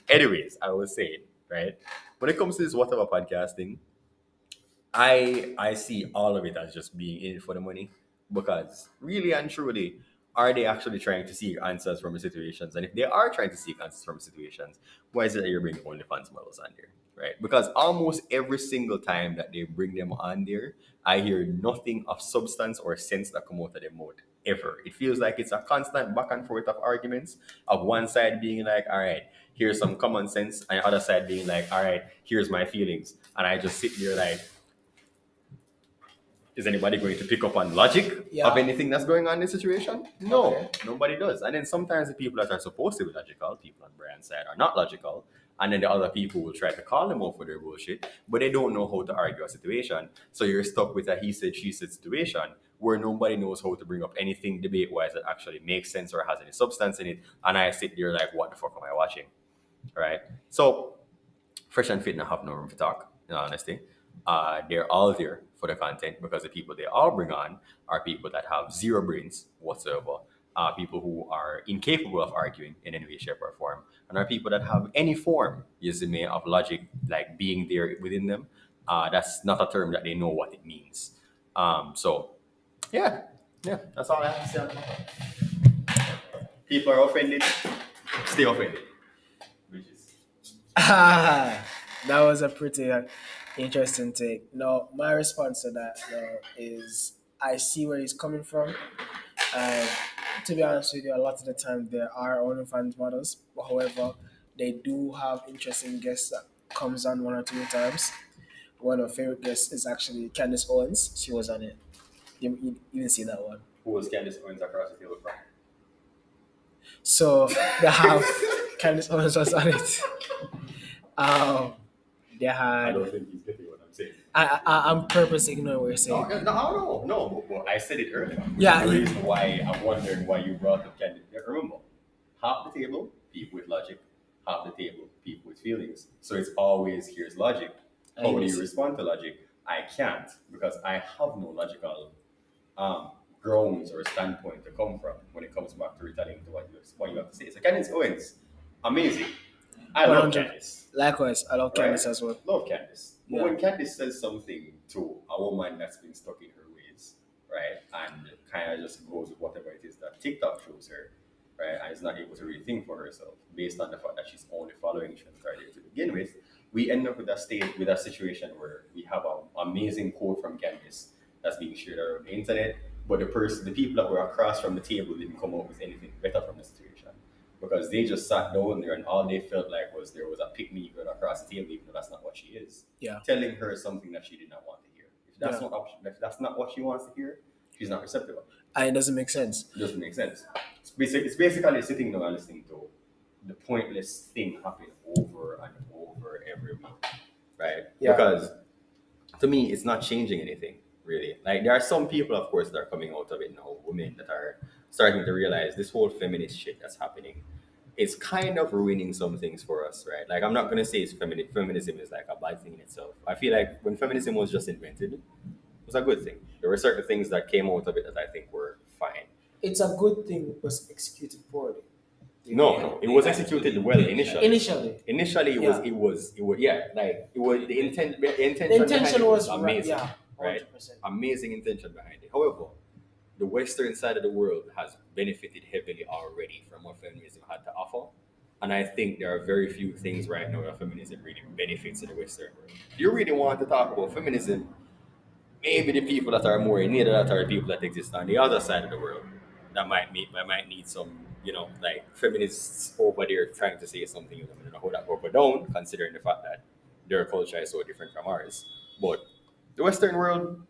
Anyways, I was saying, right? When it comes to this whatever podcasting, I see all of it as just being in it for the money because really and truly, are they actually trying to seek answers from the situations? And if they are trying to seek answers from situations, why is it that you're bringing OnlyFans models on there? Right? Because almost every single time that they bring them on there, I hear nothing of substance or sense that come out of their mouth ever. It feels like it's a constant back and forth of arguments, of one side being like, all right, here's some common sense, and the other side being like, all right, here's my feelings. And I just sit there like, is anybody going to pick up on logic of Yeah. anything that's going on in the situation? No, Okay. nobody does. And then sometimes the people that are supposed to be logical, people on Brian's side, are not logical. And then the other people will try to call them out for their bullshit, but they don't know how to argue a situation. So you're stuck with a he said, she said situation where nobody knows how to bring up anything debate wise that actually makes sense or has any substance in it. And I sit there like, what the fuck am I watching? Right? So Fresh and Fit not have no room to talk, in all honesty. They're all there for the content because the people they all bring on are people that have zero brains whatsoever, people who are incapable of arguing in any way, shape, or form, and are people that have any form, may, of logic, like being there within them. That's not a term that they know what it means. So, yeah, yeah, that's all I have to say. On that. People are offended, stay offended, which is Ah, that was a pretty interesting take. No, my response to that is I see where he's coming from. And to be honest with you, a lot of the time there are OnlyFans models. However, they do have interesting guests that comes on one or two times. One of my favorite guests is actually Candice Owens. She was on it. You didn't see that one. who was Candice Owens across the table from. So they have Candice Owens was on it. Um, they I had don't think he's getting what I'm saying. I'm purposely ignoring what you're saying. But I said it earlier. Yeah, The reason why I'm wondering why you brought up Candice. Remember, half the table, people with logic, half the table, people with feelings. So it's always here's logic. How do you respond to logic? I can't because I have no logical um, grounds or standpoint to come from when it comes back to returning to what you have to say. So Candice Owens, amazing. I love 100. Candice, Likewise, I love right? Candice as well. Love Candice. But Yeah. when Candice says something to a woman that's been stuck in her ways, right, and kind of just goes with whatever it is that TikTok shows her, right, and is not able to really think for herself based on the fact that she's only following trends right to begin with, we end up with a situation where we have an amazing quote from Candice that's being shared around the internet, but the people that were across from the table didn't come up with anything better from the situation because they just sat down there and all they felt like was there was a pick me girl across the table, even though that's not what she is. Yeah. Telling her something that she did not want to hear. Yeah. If that's not what she wants to hear, she's not receptive. And it doesn't make sense. It doesn't make sense. It's basically sitting down and listening to the pointless thing happen over and over every week, right? Yeah. Because to me, it's not changing anything really. Like there are some people, of course, that are coming out of it now, women that are starting to realize this whole feminist shit that's happening. It's kind of ruining some things for us, right? Like I'm not gonna say feminism is like a bad thing in itself. I feel like when feminism was just invented, it was a good thing. There were certain things that came out of it that I think were fine. It's a good thing it was executed poorly. No, it was executed well initially. Initially, Yeah. it was, yeah, like it was the intention. The behind intention it was amazing, yeah, right? 100%. Amazing intention behind it. However, the Western side of the world has benefited heavily already from what feminism had to offer, and I think there are very few things right now that feminism really benefits in the Western world. If you really want to talk about feminism, maybe the people that are more in need of that are the people that exist on the other side of the world that might need some, like feminists over there trying to say something. I don't know how that go go down, considering the fact that their culture is so different from ours. But the Western world,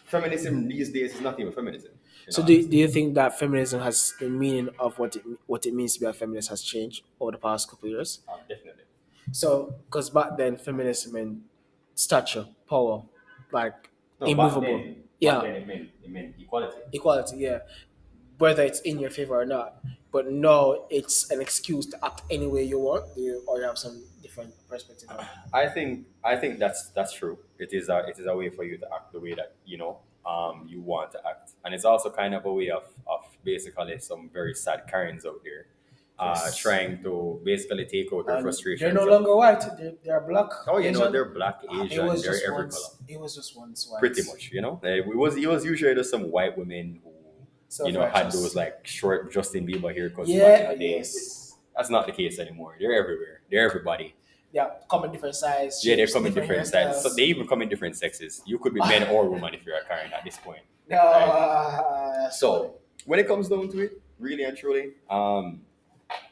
feminism these days is not even feminism. So do you think that feminism has the meaning of what it means to be a feminist has changed over the past couple of years? Definitely. So because back then feminism meant stature, power, like No, immovable. back Yeah, then it meant equality. equality. Yeah, whether it's in your favor or not. But now it's an excuse to act any way you want, or you have some different perspective on it. I think that's true. It is a way for you to act the way that you want to act, and it's also kind of a way of basically some very sad Karens out there Yes. trying to basically take out their And they're no frustrations. longer white. They're black, Oh, you know, Asian. they're black, It Asian, was they're just every color. once. It was just once white. Pretty much, you know. It was usually just some white women who, had those Self-righteous. like short Justin Bieber haircuts back in Yeah. the day. Yes. That's not the case anymore. They're everywhere. They're everybody. Yeah. Come in different size, Yeah, they shapes, come in different different styles. So hairstyles. they even come in different sexes. You could be man or woman if you're a Karen at this point. No. That's funny. So when it comes down to it, really and truly,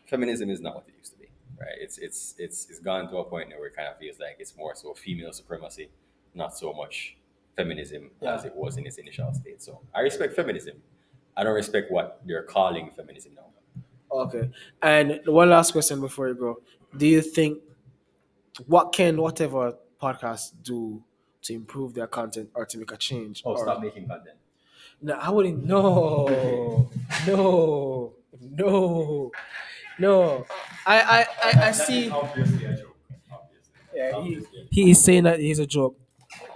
feminism is not what it used to be. Right? It's gone to a point now where it kind of feels like it's more so female supremacy, not so much feminism Yeah. as it was in its initial state. So I respect feminism. I don't respect what they're calling feminism now. Okay. And one last question before you go. Do you think what can whatever podcast do to improve their content or to make a change? Oh, Or stop making content. no, I wouldn't. No, no, no, no. I see. Obviously a joke. Obviously. Yeah, Obviously a joke. he is saying that he's a joke.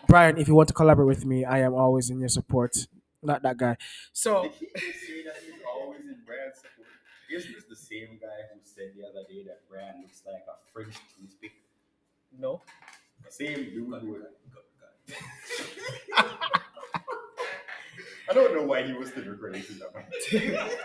Brian, if you want to collaborate with me, I am always in your support. Not that guy. So Did he just say that he's always in Brian's support? Isn't this the same guy who said the other day that Brian looks like a French toothpick? no. The same dude who. I don't know why he was still recording that.